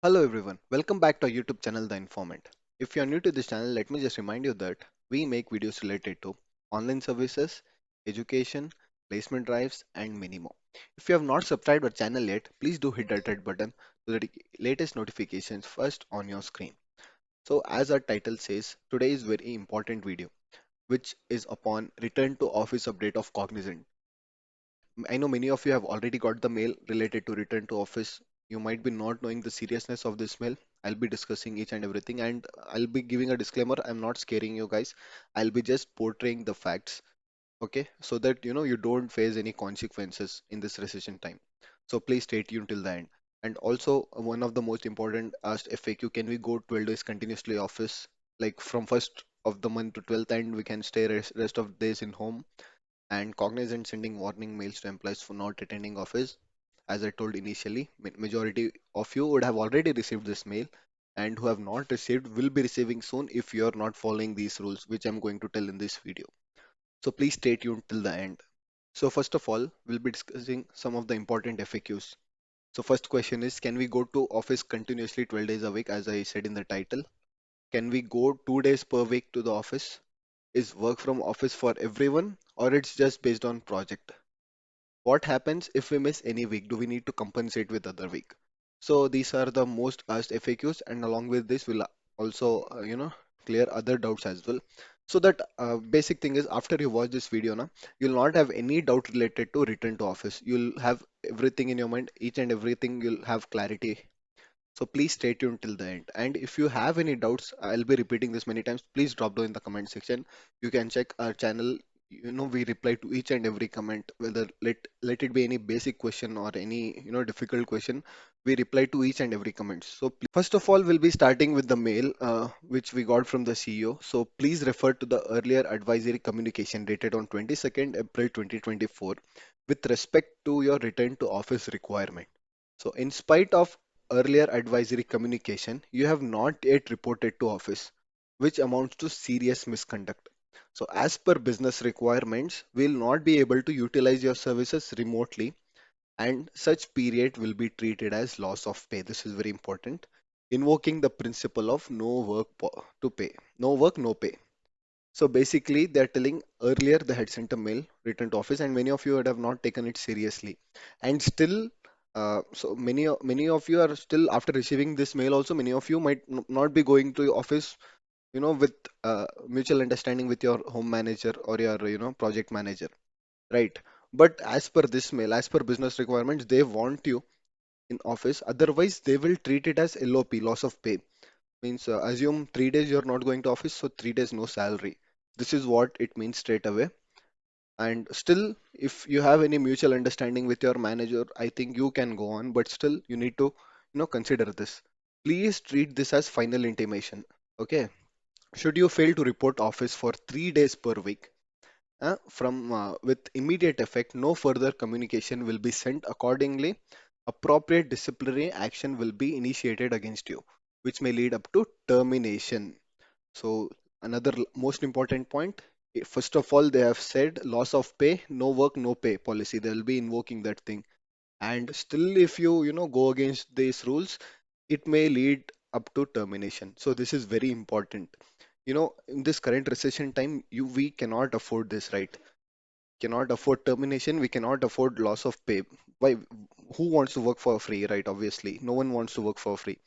Hello everyone, welcome back to our YouTube channel The Informant. If you are new to this channel, let me just remind you that we make videos related to online services, education, placement drives and many more. If you have not subscribed our channel yet, please do hit that red button so that the latest notifications first on your screen. So as our title says, today is very important video which is upon return to office update of Cognizant. I know many of you have already got the mail related to return to office. You might be not knowing the seriousness of this mail. I'll be discussing each and everything, and I'll be giving a disclaimer. I'm not scaring you guys. I'll be just portraying the facts, okay? So that you don't face any consequences in this recession time. So please stay tuned till the end. And also, one of the most important asked FAQ, can we go 12 days continuously office? Like from first of the month to 12th, and we can stay rest of days in home, and Cognizant sending warning mails to employees for not attending office. As I told initially, majority of you would have already received this mail, and who have not received will be receiving soon if you are not following these rules, which I'm going to tell in this video. So please stay tuned till the end. So first of all, we'll be discussing some of the important FAQs. So first question is, can we go to office continuously 12 days a week, as I said in the title? Can we go 2 days per week to the office? Is work from office for everyone, or it's just based on project? What happens if we miss any week? Do we need to compensate with other week? So these are the most asked FAQs, and along with this, we'll also clear other doubts as well. So that basic thing is, after you watch this video, na, you'll not have any doubt related to return to office. You'll have everything in your mind, each and everything. You'll have clarity, so please stay tuned till the end. And if you have any doubts, I'll be repeating this many times. Please drop down in the comment section. You can check our channel. We reply to each and every comment, whether let it be any basic question or any difficult question. We reply to each and every comment. So first of all, we'll be starting with the mail which we got from the CEO. So please refer to the earlier advisory communication dated on 22nd April 2024 with respect to your return to office requirement. So in spite of earlier advisory communication, you have not yet reported to office, which amounts to serious misconduct. So as per business requirements, we will not be able to utilize your services remotely, and such period will be treated as loss of pay. This is very important. Invoking the principle of no work to pay, no work, no pay. So basically, they're telling earlier they had sent a mail written to office, and many of you would have not taken it seriously. And still, so many of you are still after receiving this mail. Also, many of you might not be going to your office, with mutual understanding with your home manager or your project manager, right? But as per this mail, as per business requirements, they want you in office. Otherwise, they will treat it as LOP, loss of pay. Means assume 3 days you're not going to office, so 3 days no salary. This is what it means straight away. And still, if you have any mutual understanding with your manager, I think you can go on, but still you need to, consider this. Please treat this as final intimation. Okay. Should you fail to report office for 3 days per week, from with immediate effect, no further communication will be sent. Accordingly, appropriate disciplinary action will be initiated against you, which may lead up to termination. So another most important point, first of all, they have said loss of pay, no work, no pay policy. They will be invoking that thing. And still, if you go against these rules, it may lead up to termination. So this is very important. In this current recession time, we cannot afford this, right? Cannot afford termination. We cannot afford loss of pay. Why? Who wants to work for free, right? Obviously, no one wants to work for free.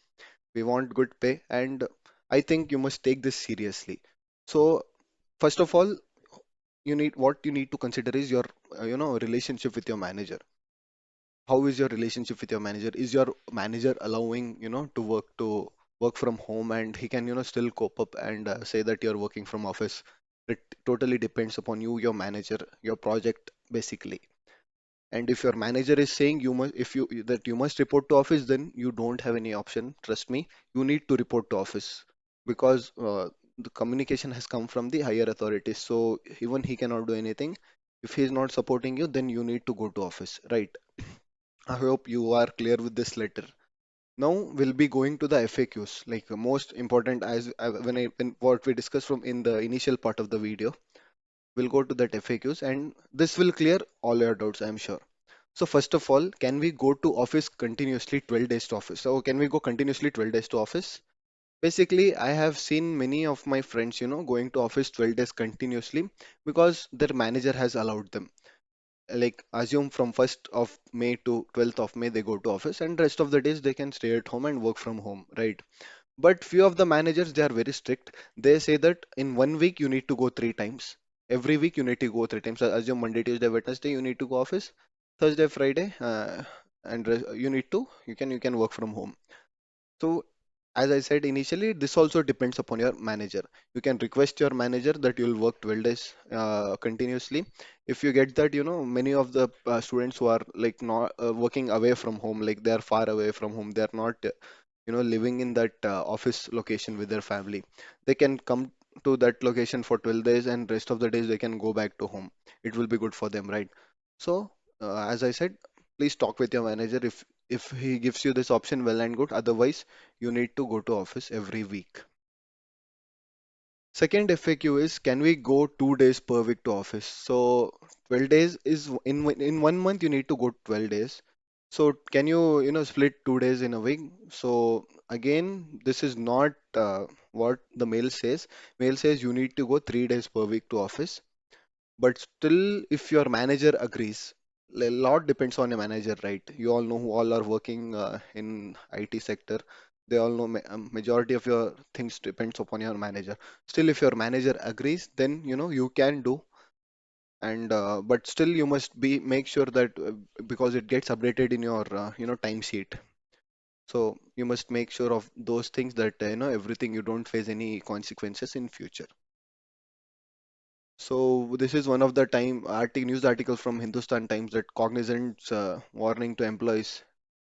We want good pay, and I think you must take this seriously. So first of all, you need to consider is your relationship with your manager. How is your relationship with your manager? Is your manager allowing to work from home, and he can still cope up and say that you're working from office? It totally depends upon you, your manager, your project basically. And if your manager is saying you must, if you that you must report to office, then you don't have any option. Trust me, you need to report to office because the communication has come from the higher authorities. So even he cannot do anything. If he is not supporting you, then you need to go to office, right? I hope you are clear with this letter. Now we'll be going to the FAQs, like most important as when what we discussed from in the initial part of the video. We'll go to that FAQs, and this will clear all your doubts, I'm sure. So first of all, can we go to office continuously 12 days to office? So can we go continuously 12 days to office? Basically, I have seen many of my friends, going to office 12 days continuously because their manager has allowed them. Like assume from 1st of May to 12th of May they go to office and rest of the days they can stay at home and work from home, right? But few of the managers, they are very strict. They say that in 1 week you need to go 3 times. Every week you need to go 3 times. So assume Monday, Tuesday, Wednesday you need to go office. Thursday, Friday, you can work from home. So as I said initially, this also depends upon your manager. You can request your manager that you'll work 12 days continuously. If you get that, many of the students who are like not working away from home, like they are far away from home, they are not living in that office location with their family. They can come to that location for 12 days and rest of the days they can go back to home. It will be good for them, right? So, as I said, please talk with your manager if he gives you this option, well and good. Otherwise, you need to go to office every week. Second FAQ is, can we go 2 days per week to office? So 12 days is in 1 month you need to go 12 days. So can you split 2 days in a week? So again, this is not what the mail says. Mail says you need to go 3 days per week to office. But still, if your manager agrees, a lot depends on your manager, right? You all know who all are working in IT sector. They all know majority of your things depends upon your manager. Still, if your manager agrees, then you can do. And but still, you must be make sure that because it gets updated in your time sheet. So you must make sure of those things that everything you don't face any consequences in future. So this is one of the news articles from Hindustan Times that Cognizant's warning to employees,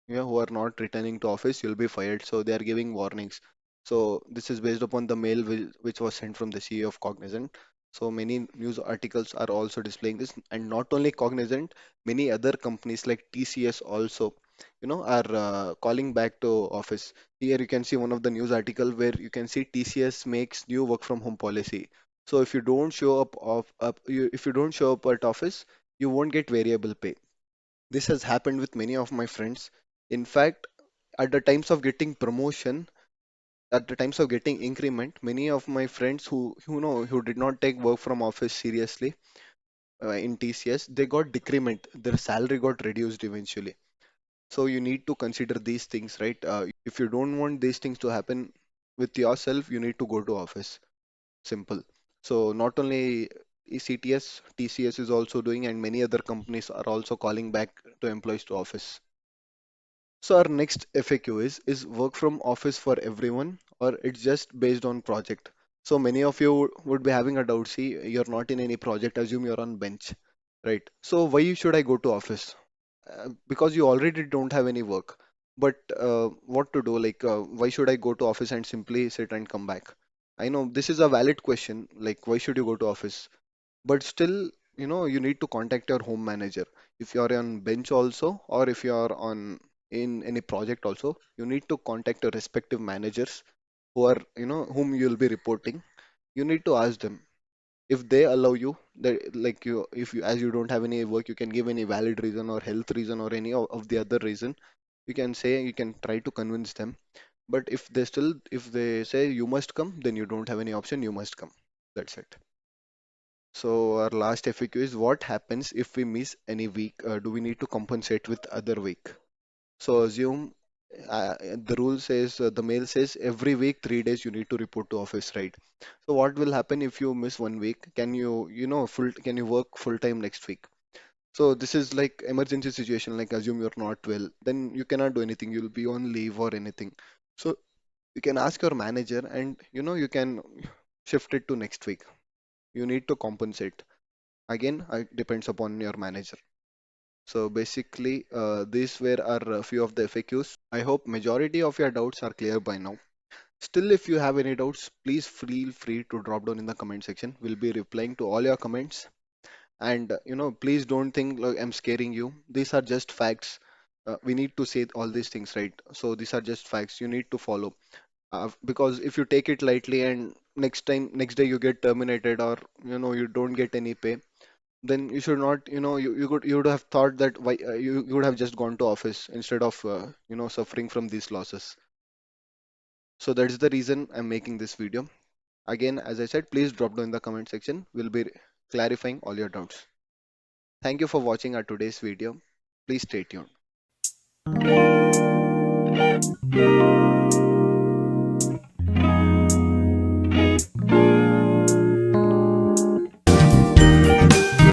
who are not returning to office, you'll be fired. So they are giving warnings. So this is based upon the mail which was sent from the CEO of Cognizant. So many news articles are also displaying this, and not only Cognizant, many other companies like TCS also, are calling back to office. Here you can see one of the news article where you can see TCS makes new work from home policy. So if you don't show if you don't show up at office, you won't get variable pay. This has happened with many of my friends. In fact, at the times of getting promotion, at the times of getting increment, many of my friends who did not take work from office seriously in TCS, they got decrement. Their salary got reduced eventually. So you need to consider these things, right? If you don't want these things to happen with yourself, you need to go to office. Simple. So not only ECTS, TCS is also doing, and many other companies are also calling back to employees to office. So our next FAQ is work from office for everyone or it's just based on project? So many of you would be having a doubt. See, you're not in any project, assume you're on bench, right? So why should I go to office? Because you already don't have any work. But what to do? Like, why should I go to office and simply sit and come back? I know this is a valid question. Like, why should you go to office? But still, you need to contact your home manager. If you're on bench also, or if you're on in any project also, you need to contact your respective managers who are, whom you'll be reporting. You need to ask them if they allow you that, like if you, as you don't have any work, you can give any valid reason or health reason or any of the other reason. You can try to convince them. But if they say you must come, then you don't have any option. You must come. That's it. So our last FAQ is, what happens if we miss any week? Do we need to compensate with other week? So assume the rule says the mail says every week 3 days you need to report to office, right? So what will happen if you miss 1 week? Can you work full time next week? So this is like emergency situation. Like assume you're not well, then you cannot do anything. You'll be on leave or anything. So you can ask your manager, and you can shift it to next week. You need to compensate. Again, it depends upon your manager. So basically, these were our few of the FAQs. I hope majority of your doubts are clear by now. Still, if you have any doubts, please feel free to drop down in the comment section. We'll be replying to all your comments. And please don't think like I'm scaring you. These are just facts. We need to say all these things, right? So these are just facts. You need to follow. Because if you take it lightly and next day you get terminated or you don't get any pay, then you should not, you would have thought that why you would have just gone to office instead of suffering from these losses. So that is the reason I'm making this video. Again, as I said, please drop down in the comment section. We'll be clarifying all your doubts. Thank you for watching our today's video. Please stay tuned.